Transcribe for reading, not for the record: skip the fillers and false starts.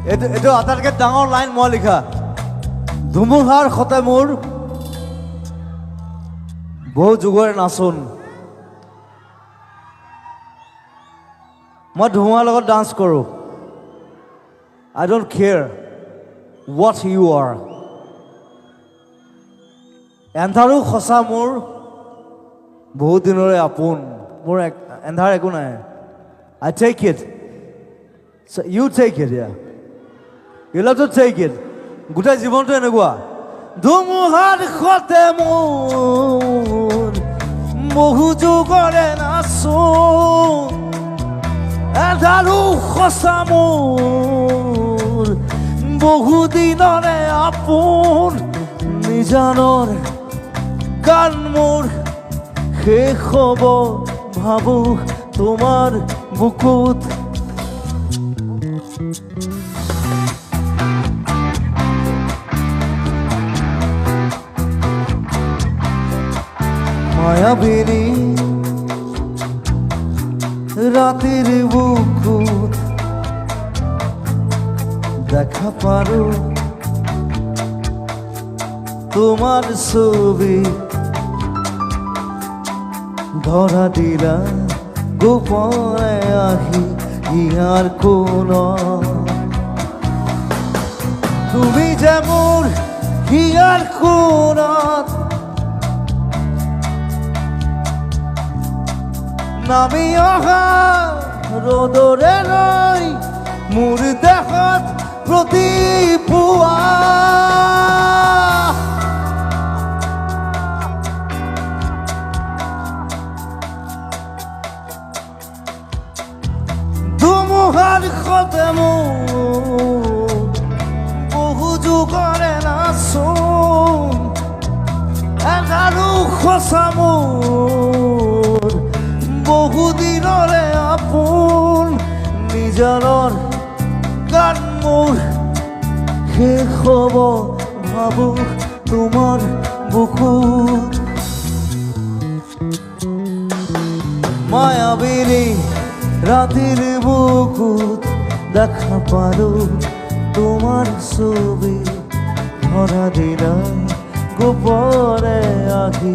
এইটো আটাইতকৈ ডাঙৰ লাইন মই লিখা। ধুমুহাৰ সতে মোৰ বহু যুগৰে নাচোন। মই ধুমুহাৰ লগত ডান্স কৰোঁ। I don't care what you are. এন্ধাৰো সঁচা মোৰ বহুত দিনৰে আপোন। মোৰ এন্ধাৰ একো নাই। I take it. So you take it, yeah. You have to take it. গোটেই জীৱনটো এনেকুৱা। ধুমুহাৰ সতে মোৰ বহু যুগৰে নাচোন। এন্ধাৰো সঁচা মোৰ বহু দিনৰে আপোন। নিজানৰ গান মোৰ শেষ হ'ব ভাবোঁ তোমাৰ বুকুত। মায়াবিনী রাতের বুকুত দেখা পারো তোমার ছবি। ধরা দিলা গোপনে আহি ইয়ার কোন তুমি যে মোর হিয়ার কোণত নামি অহা ৰ'দৰে ৰৈ মোৰ দেহত প্ৰতিপুৱা। ধুমুহাৰ সতে মোৰ বহু যুগৰে নাচোন। এন্ধাৰো সঁচা মোৰ বহু দিনৰে আপোন। নিজানৰ গান মোৰ শেষ হ'ব ভাবোঁ তোমাৰ বুকুত। মায়াবিনী রাতের বুকুত দেখা পারো তোমার ছবি। ধরা দিলা গোপনে আহি